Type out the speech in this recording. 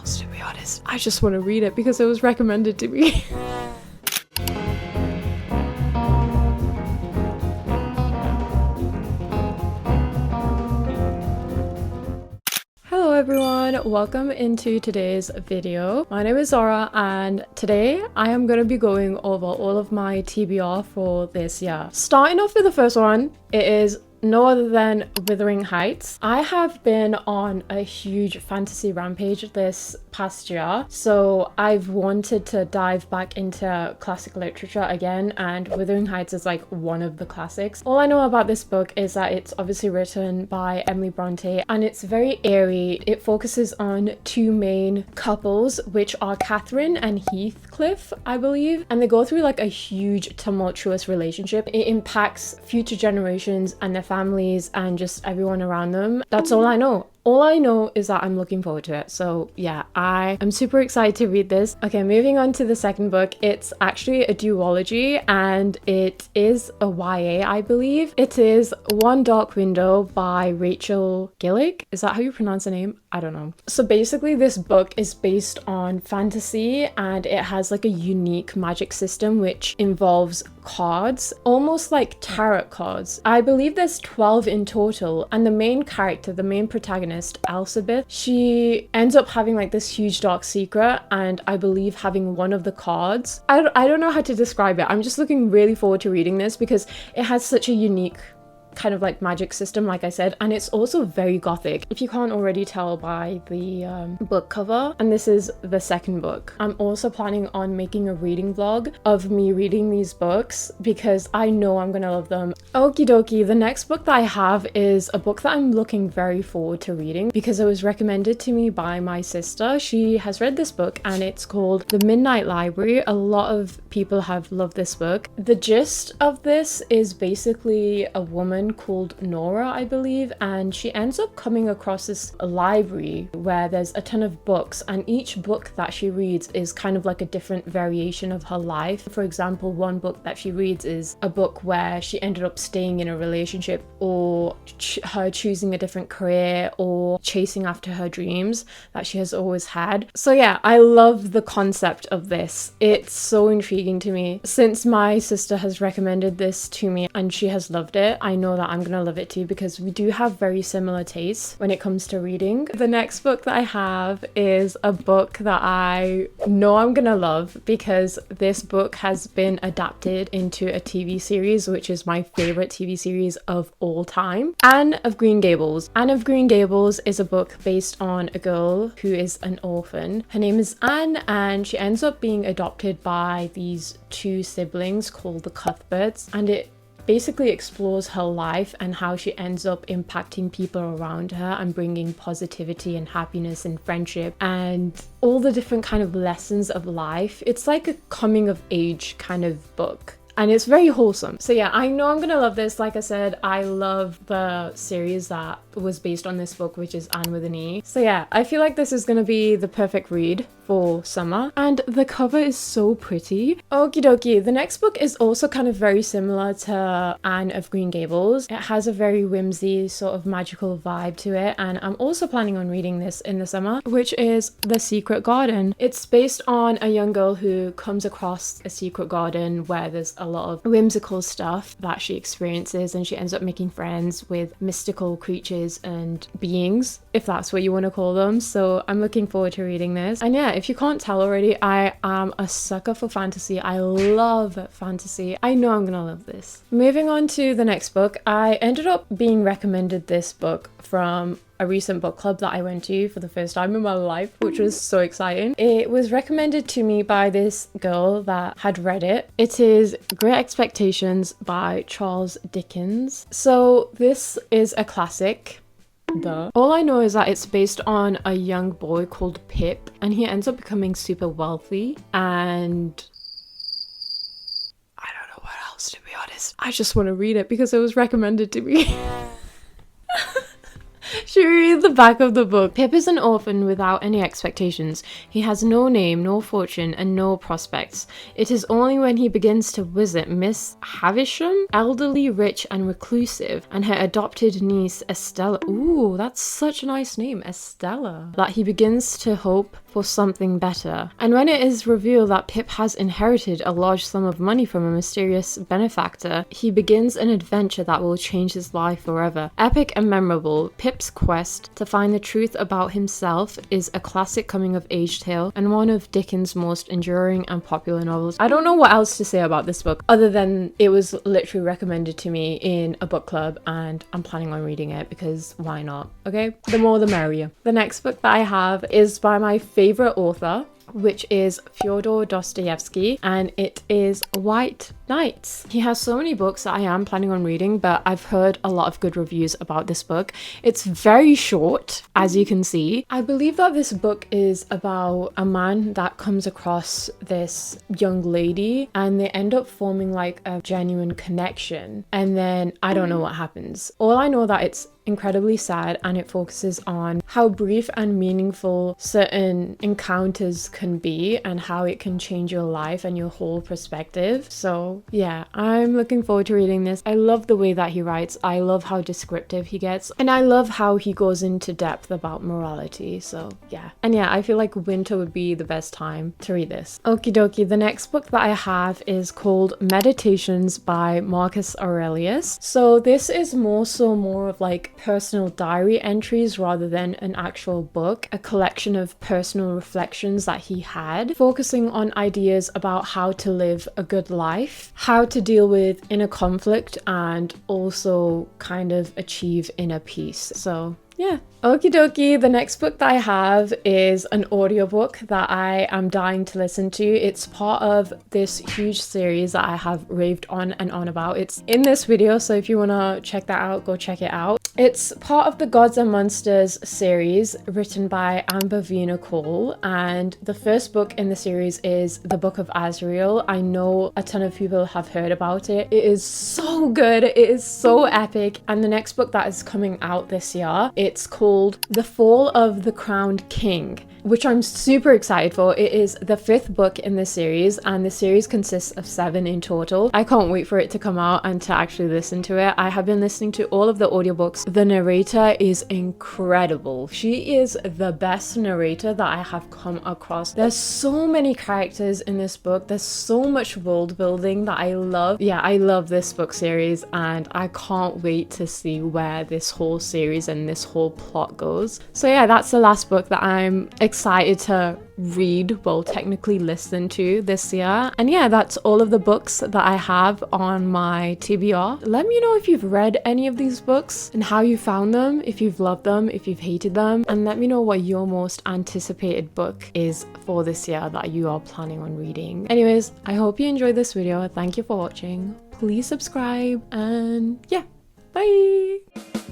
else, to be honest. I just want to read it because it was recommended to me. Hello everyone, welcome into today's video. My name is Zara and today I am going to be going over all of my TBR for this year. Starting off with the first one, it is no other than Wuthering Heights. I have been on a huge fantasy rampage this past year, so I've wanted to dive back into classic literature again, and Wuthering Heights is like one of the classics. All I know about this book is that it's obviously written by Emily Bronte and it's very airy. It focuses on two main couples, which are Catherine and Heathcliff, I believe, and they go through like a huge tumultuous relationship. It impacts future generations and their families and just everyone around them. That's all I know. All I know is that I'm looking forward to it. So yeah, I am super excited to read this. Okay, moving on to the second book. It's actually a duology and it is a YA, I believe. It is One Dark Window by Rachel Gillig. Is that how you pronounce the name? I don't know. So basically this book is based on fantasy and it has like a unique magic system which involves cards, almost like tarot cards. I believe there's 12 in total, and the main character, the main protagonist, Elizabeth, she ends up having like this huge dark secret, and I believe having one of the cards. I don't know how to describe it. I'm just looking really forward to reading this because it has such a unique kind of like magic system, like I said, and it's also very gothic, if you can't already tell by the book cover. And this is the second book. I'm also planning on making a reading vlog of me reading these books because I know I'm gonna love them. Okie dokie, the next book that I have is a book that I'm looking very forward to reading because it was recommended to me by my sister. She has read this book and it's called The Midnight Library. A lot of people have loved this book. The gist of this is basically a woman called Nora, I believe, and she ends up coming across this library where there's a ton of books, and each book that she reads is kind of like a different variation of her life. For example, one book that she reads is a book where she ended up staying in a relationship, or her choosing a different career, or chasing after her dreams that she has always had. So yeah, I love the concept of this. It's so intriguing to me. Since my sister has recommended this to me and she has loved it, I know that I'm gonna love it too because we do have very similar tastes when it comes to reading. The next book that I have is a book that I know I'm gonna love because this book has been adapted into a TV series, which is my favorite TV series of all time, Anne of Green Gables. Anne of Green Gables is a book based on a girl who is an orphan. Her name is Anne and she ends up being adopted by these two siblings called the Cuthberts, and it basically explores her life and how she ends up impacting people around her and bringing positivity and happiness and friendship and all the different kind of lessons of life. It's like a coming of age kind of book. And it's very wholesome. So yeah, I know I'm gonna love this. Like I said, I love the series that was based on this book, which is Anne with an E. So yeah, I feel like this is gonna be the perfect read for summer. And the cover is so pretty. Okie dokie, the next book is also kind of very similar to Anne of Green Gables. It has a very whimsy sort of magical vibe to it. And I'm also planning on reading this in the summer, which is The Secret Garden. It's based on a young girl who comes across a secret garden where there's a lot of whimsical stuff that she experiences, and she ends up making friends with mystical creatures and beings, if that's what you want to call them. So I'm looking forward to reading this. And yeah, if you can't tell already, I am a sucker for fantasy. I love fantasy. I know I'm gonna love this. Moving on to the next book, I ended up being recommended this book from a recent book club that I went to for the first time in my life, which was so exciting. It was recommended to me by this girl that had read it. It is Great Expectations by Charles Dickens. So this is a classic. Duh. All I know is that it's based on a young boy called Pip, and he ends up becoming super wealthy, and I don't know what else, to be honest. I just want to read it because it was recommended to me. Should we read the back of the book? Pip is an orphan without any expectations. He has no name, no fortune, and no prospects. It is only when he begins to visit Miss Havisham, elderly, rich, and reclusive, and her adopted niece Estella. Ooh, that's such a nice name, Estella. That he begins to hope for something better. And when it is revealed that Pip has inherited a large sum of money from a mysterious benefactor, he begins an adventure that will change his life forever. Epic and memorable, Pip's quest to find the truth about himself is a classic coming-of-age tale and one of Dickens' most enduring and popular novels. I don't know what else to say about this book other than it was literally recommended to me in a book club and I'm planning on reading it because why not, okay? The more the merrier. The next book that I have is by my favorite author, which is Fyodor Dostoevsky, and it is White Nights. He has so many books that I am planning on reading, but I've heard a lot of good reviews about this book. It's very short, as you can see. I believe that this book is about a man that comes across this young lady and they end up forming like a genuine connection, and then I don't know what happens. All I know that it's incredibly sad and it focuses on how brief and meaningful certain encounters can be and how it can change your life and your whole perspective. So yeah, I'm looking forward to reading this. I love the way that he writes. I love how descriptive he gets, and I love how he goes into depth about morality. So yeah, and yeah, I feel like winter would be the best time to read this. Okie dokie, the next book that I have is called Meditations by Marcus Aurelius. So this is more of like personal diary entries rather than an actual book, a collection of personal reflections that he had, focusing on ideas about how to live a good life, how to deal with inner conflict, and also kind of achieve inner peace. So yeah. Okie dokie, the next book that I have is an audiobook that I am dying to listen to. It's part of this huge series that I have raved on and on about. It's in this video, so if you want to check that out, go check it out. It's part of the Gods and Monsters series written by Amber Vina Cole, and the first book in the series is The Book of Azrael. I know a ton of people have heard about it. It is so good. It is so epic. And the next book that is coming out this year, it's called The Fall of the Crowned King, which I'm super excited for. It is the 5th book in the series, and the series consists of 7 in total. I can't wait for it to come out and to actually listen to it. I have been listening to all of the audiobooks. The narrator is incredible. She is the best narrator that I have come across. There's so many characters in this book. There's so much world building that I love. Yeah, I love this book series, and I can't wait to see where this whole series and this whole plot goes. So yeah, that's the last book that I'm excited to read, well, technically listen to this year. And yeah, that's all of the books that I have on my TBR. Let me know if you've read any of these books and how you found them, if you've loved them, if you've hated them, and let me know what your most anticipated book is for this year that you are planning on reading. Anyways, I hope you enjoyed this video. Thank you for watching. Please subscribe, and yeah, bye!